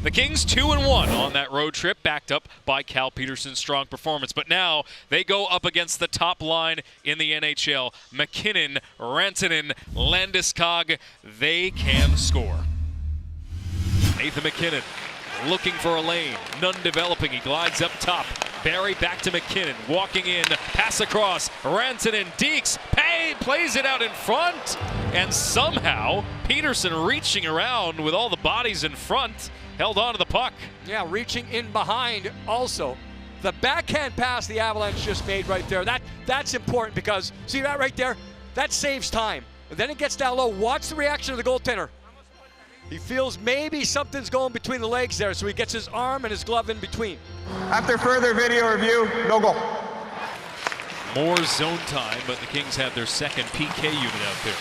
The Kings 2-1 on that road trip, backed up by Cal Peterson's strong performance. But now they go up against the top line in the NHL. MacKinnon, Rantanen, Landeskog, they can score. Nathan MacKinnon looking for a lane, none developing. He glides up top. Barry back to MacKinnon, walking in, pass across, Rantanen, Deeks, plays it out in front, and somehow Peterson reaching around with all the bodies in front, held on to the puck. Yeah, reaching in behind also. The backhand pass the Avalanche just made right there, that's important because, see that right there? That saves time. And then it gets down low. Watch the reaction of the goaltender. He feels maybe something's going between the legs there, so he gets his arm and his glove in between. After further video review, no goal. More zone time, but the Kings have their second PK unit out there.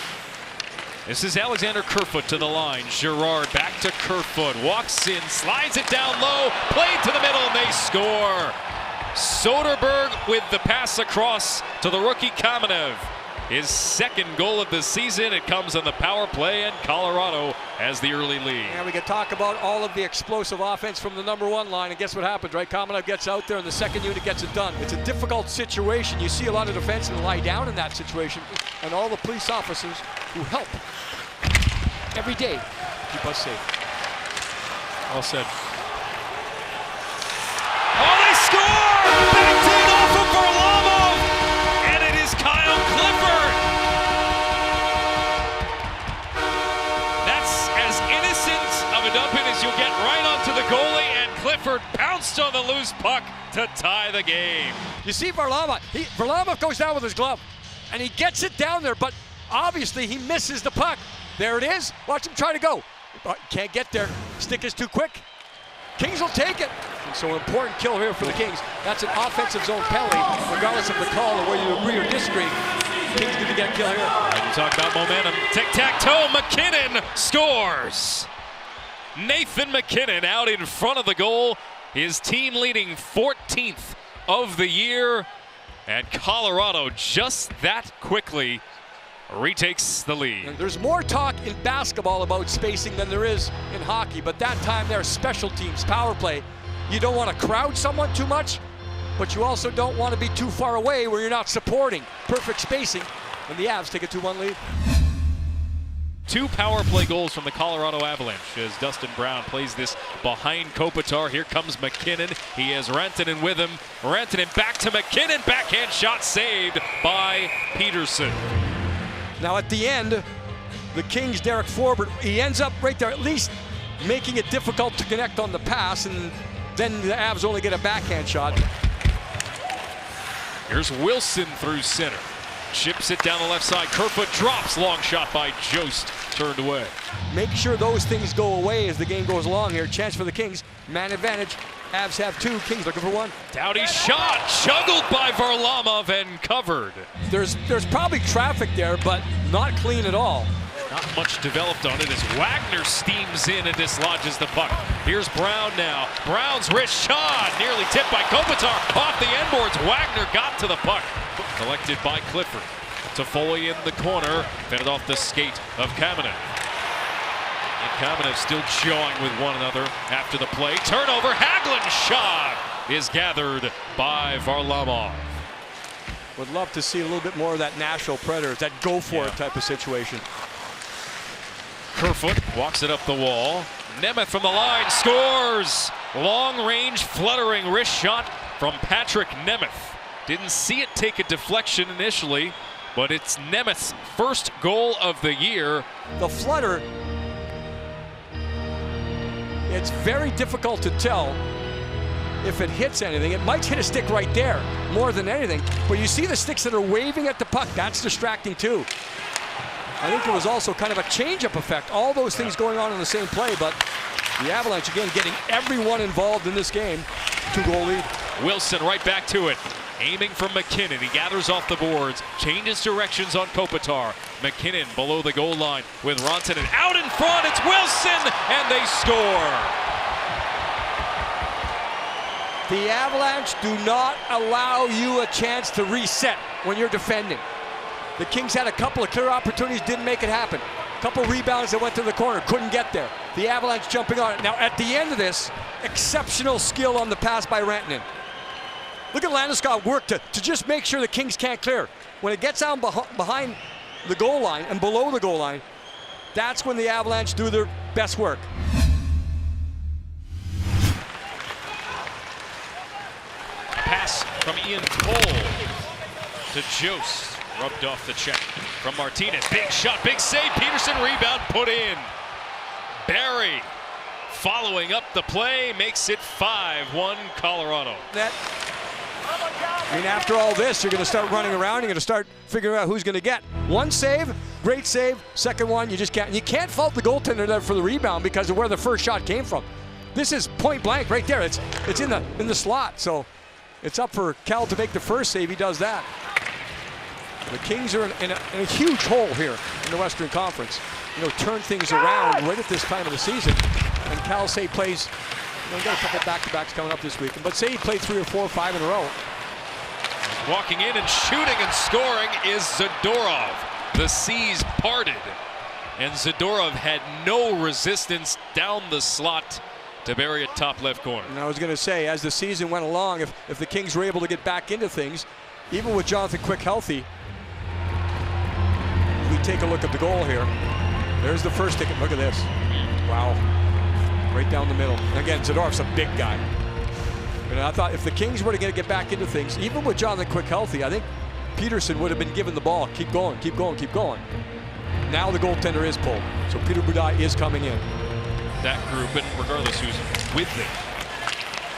This is Alexander Kerfoot to the line. Girard back to Kerfoot, walks in, slides it down low, played to the middle, and they score. Soderberg with the pass across to the rookie Kamenev. His second goal of the season. It comes on the power play, and Colorado has the early lead. And we can talk about all of the explosive offense from the number one line, and guess what happens, right? Kamenev gets out there, and the second unit gets it done. It's a difficult situation. You see a lot of defensemen lie down in that situation, and all the police officers who help every day keep us safe. All said. Oh, they score! Back to it off of Varlamov, and it is Kyle Clifford. That's as innocent of a dump-in as you'll get right onto the goalie, and Clifford pounced on the loose puck to tie the game. You see Varlamov, Varlamov goes down with his glove, and he gets it down there, but obviously he misses the puck. There it is. Watch him try to go. Can't get there. Stick is too quick. Kings will take it. And so an important kill here for the Kings. That's an offensive zone penalty, regardless of the call or whether you agree or disagree. Kings need to get a kill here. And you talk about momentum. Tic-tac-toe. MacKinnon scores. Nathan MacKinnon out in front of the goal. His team leading 14th of the year. And Colorado just that quickly retakes the lead. And there's more talk in basketball about spacing than there is in hockey, but that time there are special teams, power play. You don't want to crowd someone too much, but you also don't want to be too far away where you're not supporting. Perfect spacing, and the Avs take a 2-1 lead. 2 power play goals from the Colorado Avalanche as Dustin Brown plays this behind Kopitar. Here comes MacKinnon. He has Rantanen with him. Rantanen back to MacKinnon. Backhand shot saved by Peterson. Now at the end, the Kings' Derek Forbort, he ends up right there, at least making it difficult to connect on the pass, and then the Avs only get a backhand shot. Here's Wilson through center. Chips it down the left side. Kerfoot drops. Long shot by Jost. Turned away. Make sure those things go away as the game goes along here. Chance for the Kings. Man advantage. Avs have 2. Kings looking for 1. Doughty shot. Juggled by Varlamov and covered. There's probably traffic there, but not clean at all. Not much developed on it as Wagner steams in and dislodges the puck. Here's Brown now. Brown's wrist shot. Nearly tipped by Kopitar. Off the end boards. Wagner got to the puck. Collected by Clifford. Toffoli in the corner. Fed it off the skate of Kamenev. And Kamenev still jawing with one another after the play. Turnover. Hagelin's shot is gathered by Varlamov. Would love to see a little bit more of that Nashville Predators, that go for it type of situation. Kerfoot walks it up the wall. Nemeth from the line scores. Long range fluttering wrist shot from Patrick Nemeth. Didn't see it take a deflection initially, but it's Nemeth's first goal of the year. The flutter, it's very difficult to tell if it hits anything. It might hit a stick right there more than anything, but you see the sticks that are waving at the puck. That's distracting too. I think there was also kind of a change-up effect. All those things going on in the same play, but the Avalanche again getting everyone involved in this game. 2-goal lead. Wilson right back to it. Aiming from MacKinnon. He gathers off the boards. Changes directions on Kopitar. MacKinnon below the goal line with Rantanen out in front. It's Wilson, and they score. The Avalanche do not allow you a chance to reset when you're defending. The Kings had a couple of clear opportunities, didn't make it happen. Couple rebounds that went to the corner, couldn't get there. The Avalanche jumping on it. Now at the end of this, exceptional skill on the pass by Rantanen. Look at Landeskog work to just make sure the Kings can't clear. When it gets down behind the goal line and below the goal line, that's when the Avalanche do their best work. Pass from Ian Cole to Jost. Rubbed off the check from Martinez. Big shot, big save. Peterson rebound put in. Barrie following up the play makes it 5-1 Colorado. I mean, after all this, you're going to start running around. You're going to start figuring out who's going to get. One save, great save. Second one, you just can't. You can't fault the goaltender there for the rebound because of where the first shot came from. This is point blank right there. It's in the slot. So it's up for Cal to make the first save. He does that. The Kings are in a huge hole here in the Western Conference. You know, turn things around right at this time of the season. And Cal, say, plays, you know, we've got a couple back-to-backs coming up this weekend, but say he played 3 or 4 or 5 in a row. Walking in and shooting and scoring is Zadorov. The seas parted, and Zadorov had no resistance down the slot to bury it top left corner. And I was going to say, as the season went along, if the Kings were able to get back into things, even with Jonathan Quick healthy, we take a look at the goal here. There's the first ticket. Look at this. Wow. Right down the middle. And again, Zadorov's a big guy. And I thought if the Kings were to get back into things, even with Jonathan Quick healthy, I think Peterson would have been given the ball. Keep going, keep going, keep going. Now the goaltender is pulled. So Peter Budaj is coming in. That group, and regardless who's with them,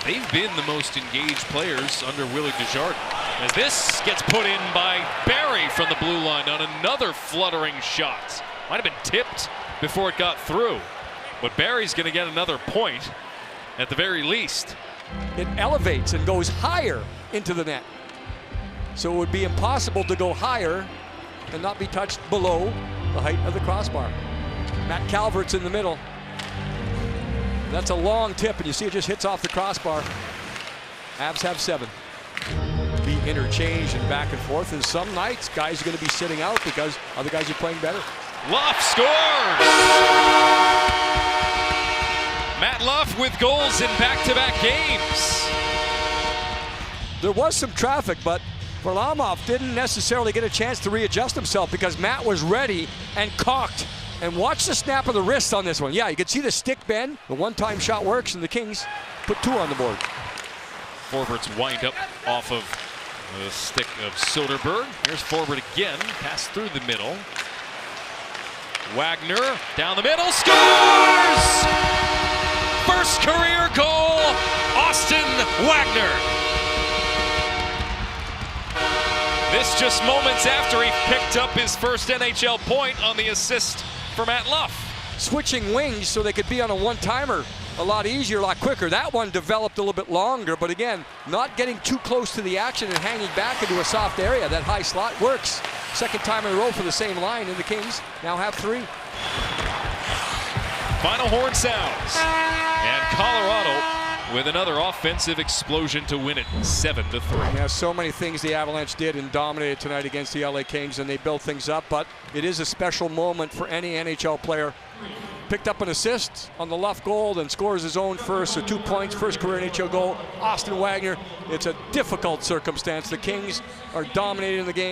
they've been the most engaged players under Willie Desjardins. As this gets put in by Barrie from the blue line on another fluttering shot. Might have been tipped before it got through. But Barry's going to get another point at the very least. It elevates and goes higher into the net. So it would be impossible to go higher and not be touched below the height of the crossbar. Matt Calvert's in the middle. That's a long tip, and you see it just hits off the crossbar. Avs have 7. Be interchanged and back and forth, and some nights guys are going to be sitting out because other guys are playing better. Luff scores! Matt Luff with goals in back-to-back games. There was some traffic, but Varlamov didn't necessarily get a chance to readjust himself because Matt was ready and cocked. And watch the snap of the wrist on this one. Yeah, you can see the stick bend. The one-time shot works, and the Kings put 2 on the board. Forwards wind up off of the stick of Soderberg. Here's forward again, pass through the middle. Wagner down the middle, scores! First career goal, Austin Wagner. This just moments after he picked up his first NHL point on the assist for Matt Luff. Switching wings so they could be on a one-timer a lot easier, a lot quicker. That one developed a little bit longer, but again, not getting too close to the action and hanging back into a soft area. That high slot works. Second time in a row for the same line, and the Kings now have 3. Final horn sounds, and Colorado with another offensive explosion to win it 7-3. Yeah, so many things the Avalanche did and dominated tonight against the LA Kings, and they built things up, but it is a special moment for any NHL player. Picked up an assist on the Luff goal, then scores his own first, so 2 points, first career NHL goal. Austin Wagner, it's a difficult circumstance. The Kings are dominating the game.